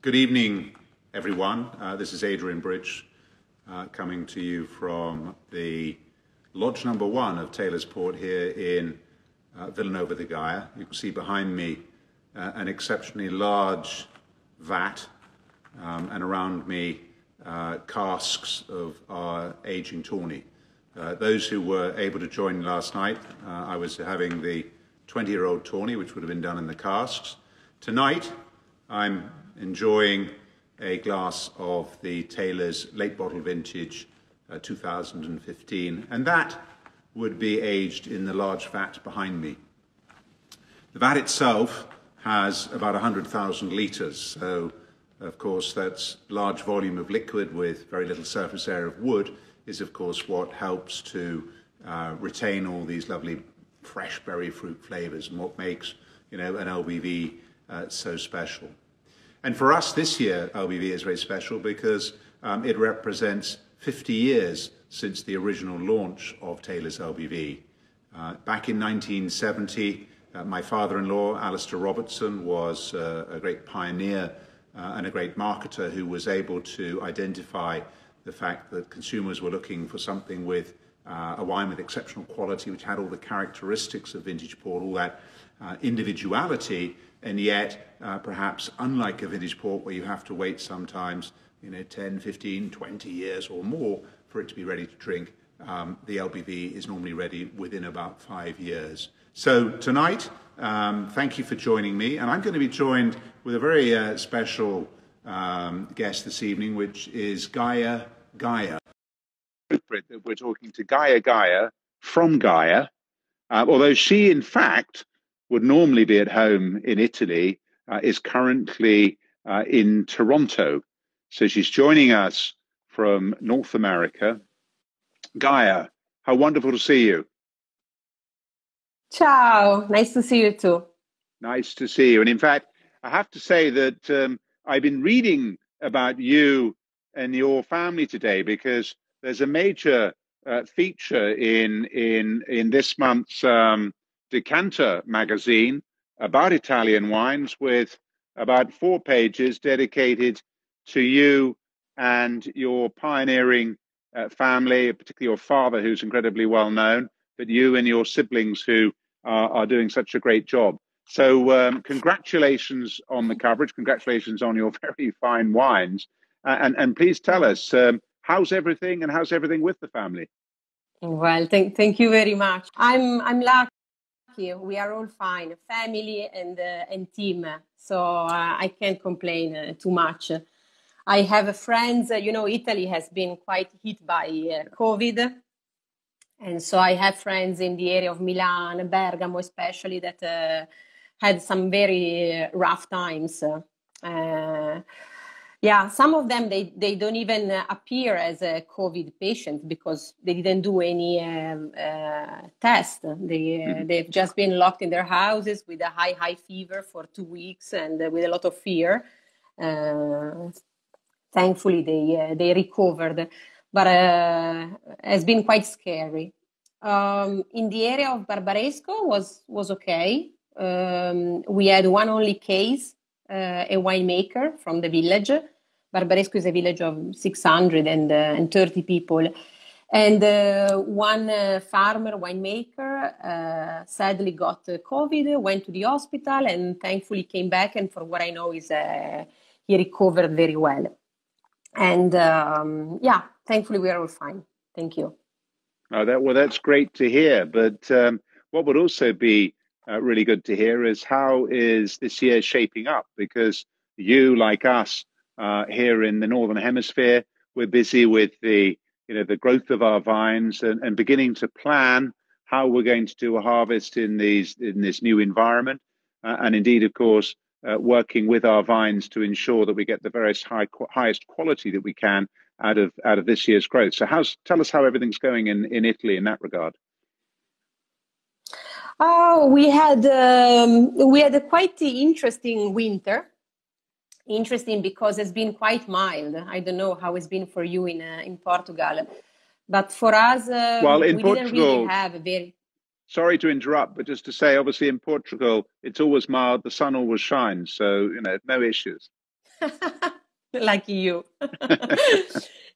Good evening, everyone. This is Adrian Bridge coming to you from the Lodge number 1 of Taylor's Port here in Villanova de Gaia. You can see behind me an exceptionally large vat and around me casks of our aging tawny. Those who were able to join last night, I was having the 20-year-old tawny, which would have been done in the casks. Tonight, I'm enjoying a glass of the Taylor's late bottle vintage 2015, and that would be aged in the large vat behind me. The vat itself has about 100,000 litres, so of course that's large volume of liquid with very little surface area of wood is of course what helps to retain all these lovely fresh berry fruit flavours and what makes an LBV so special. And for us this year, LBV is very special because it represents 50 years since the original launch of Taylor's LBV. Back in 1970, my father-in-law, Alistair Robertson, was a great pioneer and a great marketer who was able to identify the fact that consumers were looking for something with a wine with exceptional quality, which had all the characteristics of vintage port, all that individuality, and yet perhaps unlike a vintage port where you have to wait sometimes 10, 15, 20 years or more for it to be ready to drink, the LBV is normally ready within about 5 years. So tonight, thank you for joining me, and I'm going to be joined with a very special guest this evening, which is Gaia Gaja. We're talking to Gaia Gaja from Gaia, although she in fact would normally be at home in Italy, is currently in Toronto. So she's joining us from North America. Gaia, how wonderful to see you. Ciao, nice to see you too. Nice to see you. And in fact, I have to say that I've been reading about you and your family today because there's a major feature in this month's Decanter magazine about Italian wines with about 4 pages dedicated to you and your pioneering family, particularly your father, who's incredibly well known, but you and your siblings who are doing such a great job. So congratulations on the coverage. Congratulations on your very fine wines. And please tell us, how's everything and how's everything with the family? Well, thank you very much. I'm lucky. We are all fine, family and team. So I can't complain too much. I have friends, Italy has been quite hit by COVID. And so I have friends in the area of Milan, Bergamo especially, that had some very rough times. Yeah, some of them, they don't even appear as a COVID patient because they didn't do any test. They've just been locked in their houses with a high fever for 2 weeks and with a lot of fear. Thankfully, they recovered, but has been quite scary. In the area of Barbaresco was okay. We had one only case, a winemaker from the village. Barbaresco is a village of 630 people. And one farmer, winemaker, sadly got COVID, went to the hospital and thankfully came back. And for what I know is he recovered very well. And yeah, thankfully we are all fine. Thank you. Oh, that's great to hear. But what would also be really good to hear is how is this year shaping up? Because you, like us, here in the Northern Hemisphere, we're busy with the growth of our vines and beginning to plan how we're going to do a harvest in this new environment, and indeed, of course, working with our vines to ensure that we get the highest quality that we can out of this year's growth. So, tell us how everything's going in Italy in that regard. Oh, we had a quite interesting winter. Interesting because it's been quite mild. I don't know how it's been for you in Portugal, but for us, well, in we Portugal, didn't really have a very. Sorry to interrupt, but just to say, obviously in Portugal, it's always mild. The sun always shines, so no issues. Like you.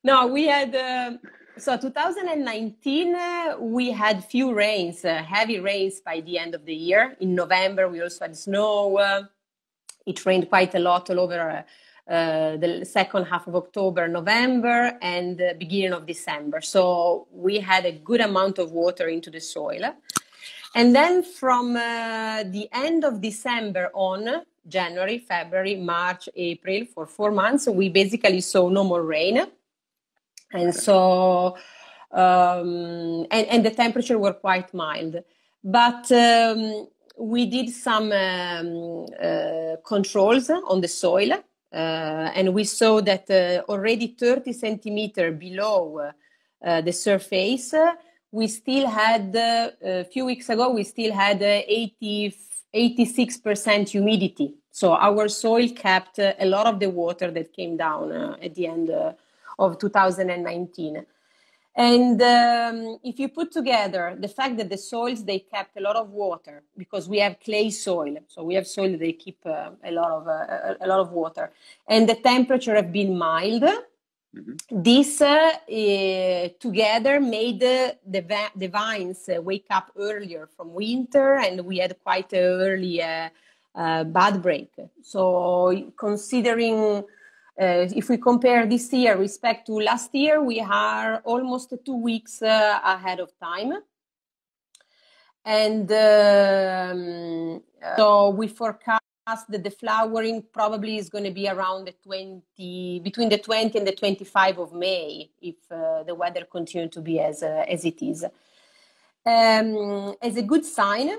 No, we had, so 2019, we had few rains, heavy rains by the end of the year. In November, we also had snow. It rained quite a lot all over the second half of October, November, and the beginning of December. So we had a good amount of water into the soil. And then from the end of December on, January, February, March, April, for 4 months, we basically saw no more rain. And so, and the temperature were quite mild. But we did some controls on the soil, and we saw that already 30 centimeters below the surface, we still had, a few weeks ago, we still had 86% humidity. So our soil kept a lot of the water that came down at the end of 2019. And if you put together the fact that the soils, they kept a lot of water because we have clay soil. So we have soil that they keep a lot of water. And the temperature have been mild. Mm-hmm. This together made the vines wake up earlier from winter, and we had quite an early bud break. So considering, if we compare this year respect to last year, we are almost 2 weeks ahead of time. And so we forecast that the flowering probably is going to be around between the 20 and the 25 of May, if the weather continues to be as it is. As a good sign,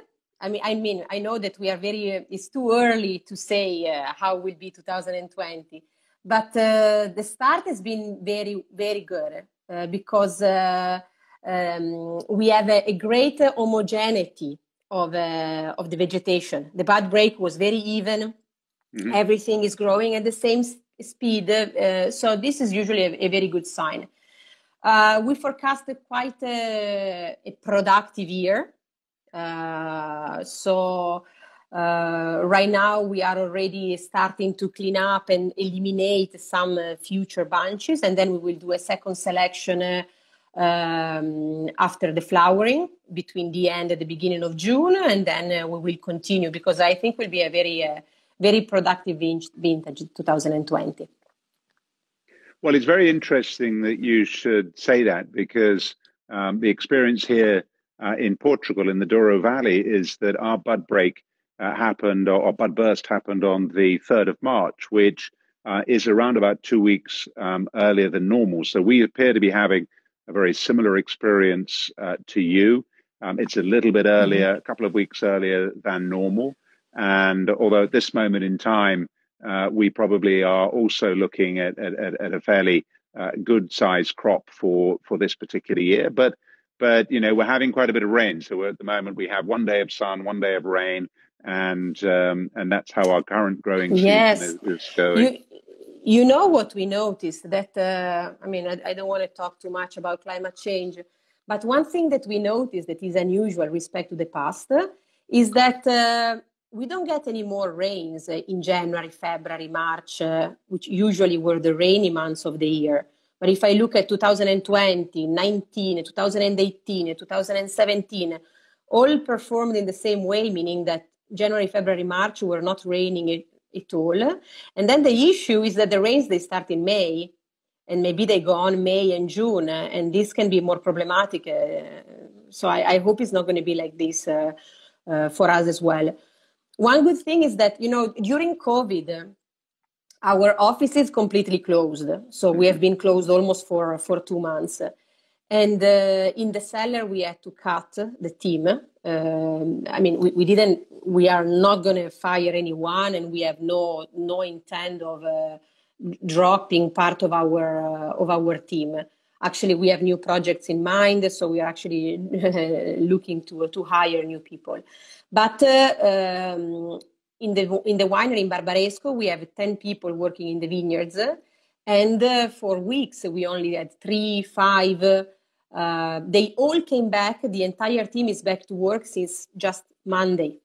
I mean, I know that we are it's too early to say how will be 2020, but the start has been very, very good because we have a great homogeneity of the vegetation. The bud break was very even. Mm-hmm. Everything is growing at the same speed. So this is usually a very good sign. We forecasted quite a productive year. So right now we are already starting to clean up and eliminate some future bunches, and then we will do a second selection after the flowering between the end and the beginning of June, and then we will continue because I think will be a very productive vintage 2020. Well, it's very interesting that you should say that because the experience here in Portugal in the Douro Valley is that our bud break happened, or bud burst happened on the 3rd of March, which is around about 2 weeks earlier than normal. So we appear to be having a very similar experience to you. It's a little bit earlier, a couple of weeks earlier than normal. And although at this moment in time, we probably are also looking at a fairly good sized crop for this particular year. But you know, we're having quite a bit of rain. So at the moment we have 1 day of sun, 1 day of rain, and that's how our current growing season is going. You know what we noticed that, I mean, I don't want to talk too much about climate change, but one thing that we noticed that is unusual with respect to the past is that we don't get any more rains in January, February, March, which usually were the rainy months of the year. But if I look at 2020, 19, 2018, 2017, all performed in the same way, meaning that January, February, March were not raining at all. And then the issue is that the rains, they start in May, and maybe they go on May and June, and this can be more problematic. So I hope it's not going to be like this for us as well. One good thing is that, you know, during COVID, our office is completely closed. So we have been closed almost for 2 months. And in the cellar, we had to cut the team. I mean, we are not going to fire anyone, and we have no intent of dropping part of our team. Actually, we have new projects in mind, so we are actually looking to hire new people. But in the winery in Barbaresco, we have 10 people working in the vineyards, and for weeks we only had 3, 5. They all came back. The entire team is back to work since just Monday.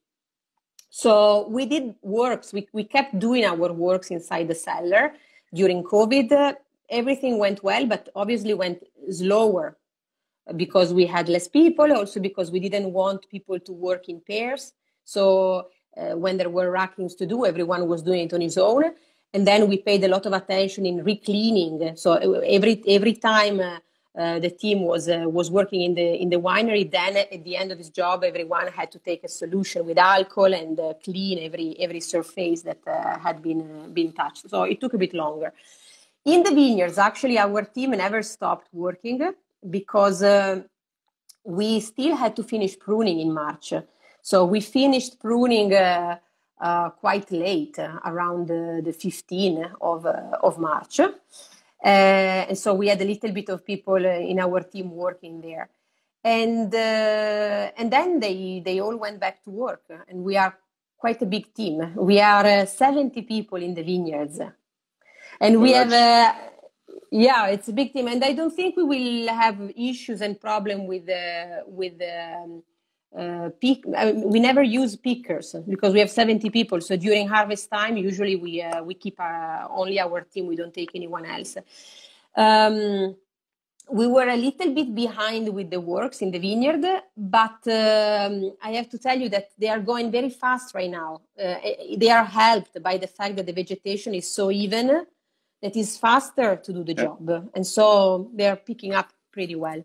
So we did works. We kept doing our works inside the cellar during COVID. Everything went well, but obviously went slower because we had less people, also because we didn't want people to work in pairs. So when there were rackings to do, everyone was doing it on his own. And then we paid a lot of attention in re-cleaning. So every time the team was working in the winery, then at the end of his job, everyone had to take a solution with alcohol and clean every surface that had been touched. So it took a bit longer. In the vineyards, actually, our team never stopped working because we still had to finish pruning in March. So we finished pruning quite late, around the 15th of March. And so we had a little bit of people in our team working there. And then they all went back to work. And we are quite a big team. We are 70 people in the vineyards. And we have... yeah, it's a big team, and I don't think we will have issues and problem with pick. We never use pickers because we have 70 people. So during harvest time, usually we keep only our team. We don't take anyone else. We were a little bit behind with the works in the vineyard, but I have to tell you that they are going very fast right now. They are helped by the fact that the vegetation is so even. That is faster to do the job. And so they're picking up pretty well.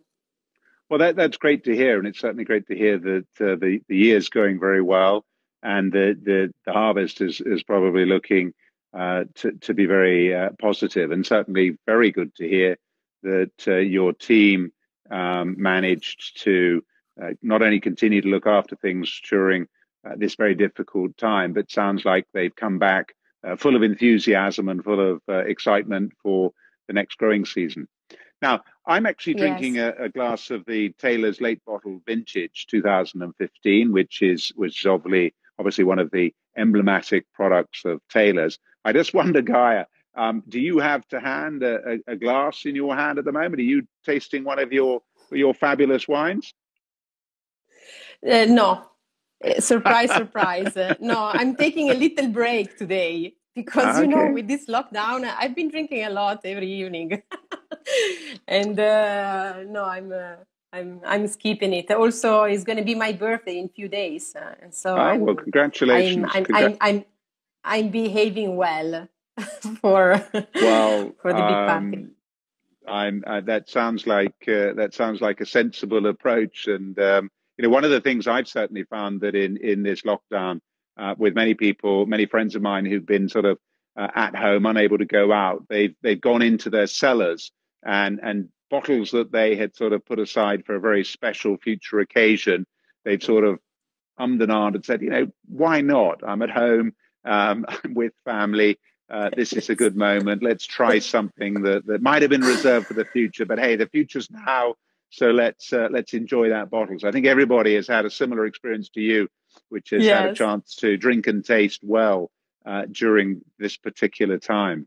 Well, that's great to hear. And it's certainly great to hear that the year's going very well and the harvest is probably looking to be very positive, and certainly very good to hear that your team managed to not only continue to look after things during this very difficult time, but sounds like they've come back full of enthusiasm and full of excitement for the next growing season. Now, I'm actually drinking a glass of the Taylor's Late Bottle Vintage 2015, which is obviously one of the emblematic products of Taylor's. I just wonder, Gaia, do you have to hand a glass in your hand at the moment? Are you tasting one of your fabulous wines? No. Surprise, surprise. No, I'm taking a little break today because, you know, with this lockdown, I've been drinking a lot every evening. And no, I'm skipping it. Also, it's going to be my birthday in a few days. And so well, congratulations. I'm behaving well for the big party. That sounds like a sensible approach. And you know, one of the things I've certainly found that in this lockdown, with many friends of mine who've been sort of at home, unable to go out, they've gone into their cellars and bottles that they had sort of put aside for a very special future occasion, they've sort of ummed and ahed and said, you know, why not? I'm at home, I'm with family. This is a good moment. Let's try something that might have been reserved for the future, but hey, the future's now. So let's enjoy that bottle. So I think everybody has had a similar experience to you, which has had a chance to drink and taste well during this particular time.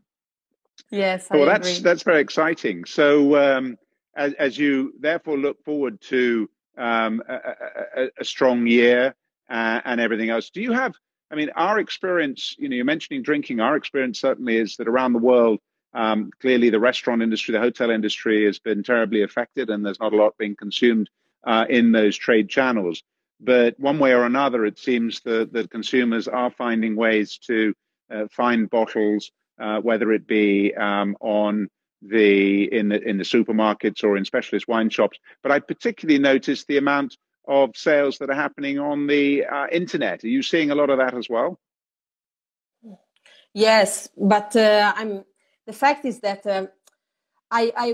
Yes, well, that's very exciting. So as you therefore look forward to a strong year and everything else, do you have? I mean, our experience, you know, you're mentioning drinking. Our experience certainly is that around the world, clearly the restaurant industry, the hotel industry has been terribly affected, and there's not a lot being consumed in those trade channels. But one way or another, it seems that consumers are finding ways to find bottles, whether it be in the supermarkets or in specialist wine shops. But I particularly noticed the amount of sales that are happening on the internet. Are you seeing a lot of that as well? Yes, but the fact is that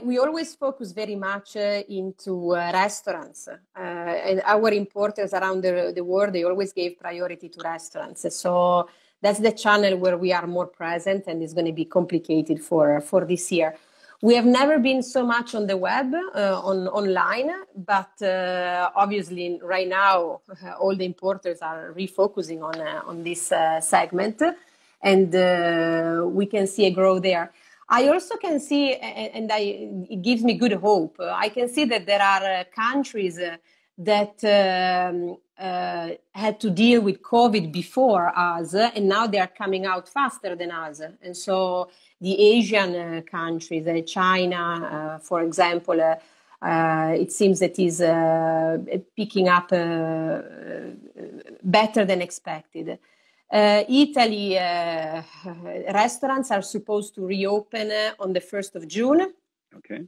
we always focus very much into restaurants, and our importers around the world, they always gave priority to restaurants. So that's the channel where we are more present, and it's going to be complicated for this year. We have never been so much on the web, online, but obviously right now all the importers are refocusing on this segment, and we can see a growth there. I also can see, and it gives me good hope. I can see that there are countries that had to deal with COVID before us, and now they are coming out faster than us. And so the Asian countries, China, for example, it seems that is picking up better than expected. Italy, restaurants are supposed to reopen on the 1st of June. Okay.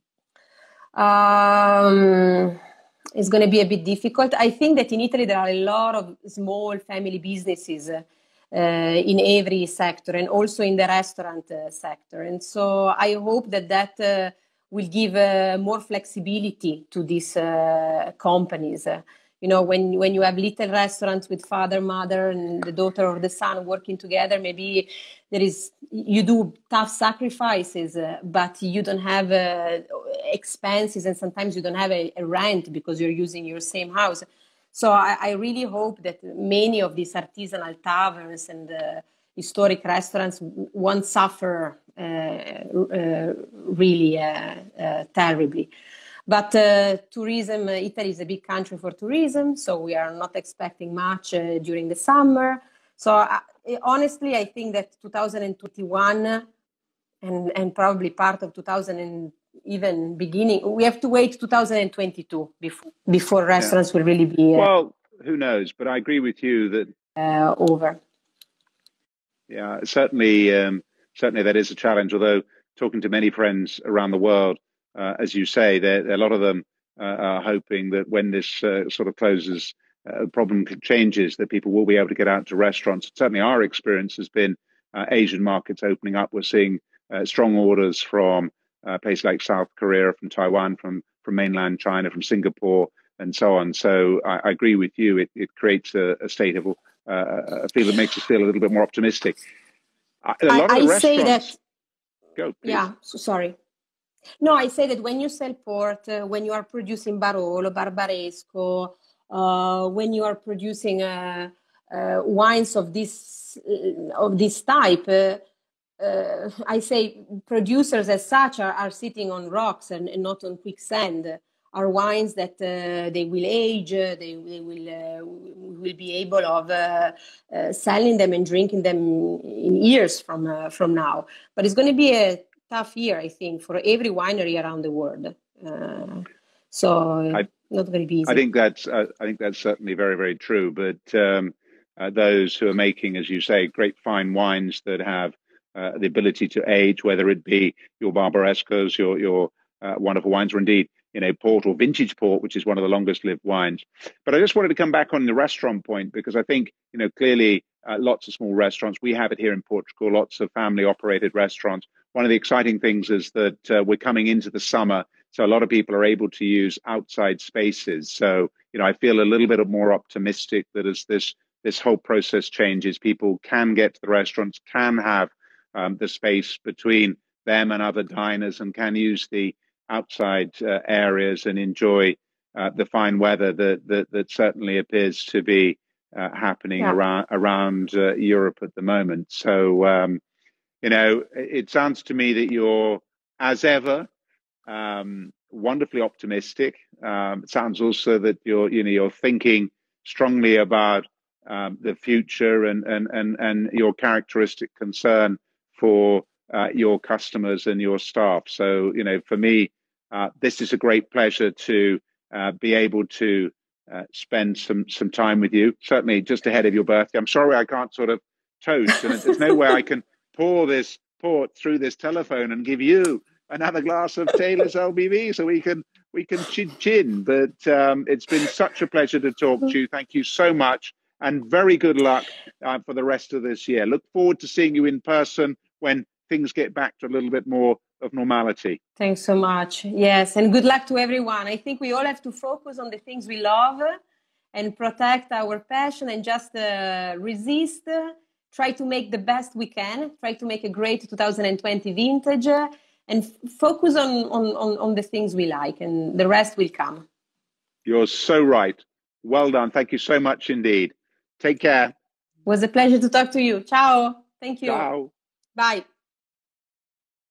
It's going to be a bit difficult. I think that in Italy there are a lot of small family businesses in every sector, and also in the restaurant sector. And so I hope that will give more flexibility to these companies. You know, when you have little restaurants with father, mother, and the daughter or the son working together, maybe you do tough sacrifices, but you don't have expenses, and sometimes you don't have a rent because you're using your same house. So I really hope that many of these artisanal taverns and historic restaurants won't suffer really terribly. But tourism, Italy is a big country for tourism, so we are not expecting much during the summer. So honestly, I think that 2021 and probably part of 2000 and even beginning, we have to wait 2022 before restaurants will really be well, who knows? But I agree with you that over. Yeah, certainly that is a challenge. Although talking to many friends around the world, as you say, a lot of them are hoping that when this sort of closes, problem changes, that people will be able to get out to restaurants. Certainly, our experience has been Asian markets opening up. We're seeing strong orders from places like South Korea, from Taiwan, from mainland China, from Singapore, and so on. So I agree with you. It creates a state of it makes us feel a little bit more optimistic. A lot of the restaurants. Say that. Go, please. Yeah. So sorry. No, I say that when you sell port, when you are producing Barolo, Barbaresco, when you are producing wines of this type, I say producers as such are sitting on rocks and not on quicksand. Are wines that they will age, they will be able of selling them and drinking them in years from now. But it's going to be a tough year, I think, for every winery around the world. Not going to be easy. I think that's certainly very, very true. But those who are making, as you say, great fine wines that have the ability to age, whether it be your Barbarescos, your wonderful wines, or indeed, port or vintage port, which is one of the longest lived wines. But I just wanted to come back on the restaurant point, because I think, clearly lots of small restaurants. We have it here in Portugal, lots of family operated restaurants. One of the exciting things is that we're coming into the summer, so a lot of people are able to use outside spaces. So, I feel a little bit more optimistic that as this whole process changes, people can get to the restaurants, can have the space between them and other diners, and can use the outside areas and enjoy the fine weather that certainly appears to be happening around Europe at the moment. So, it sounds to me that you're, as ever, wonderfully optimistic. It sounds also that you're thinking strongly about the future and your characteristic concern for your customers and your staff. So, for me, this is a great pleasure to be able to spend some time with you, certainly just ahead of your birthday. I'm sorry I can't sort of toast, and there's no way I can pour this port through this telephone and give you another glass of Taylor's LBV so we can chin. But it's been such a pleasure to talk to you. Thank you so much, and very good luck for the rest of this year. Look forward to seeing you in person when things get back to a little bit more of normality. Thanks so much. Yes, and good luck to everyone. I think we all have to focus on the things we love and protect our passion, and just resist. Try to make the best we can. Try to make a great 2020 vintage, and focus on the things we like, and the rest will come. You're so right. Well done. Thank you so much indeed. Take care. It was a pleasure to talk to you. Ciao. Thank you. Ciao. Bye.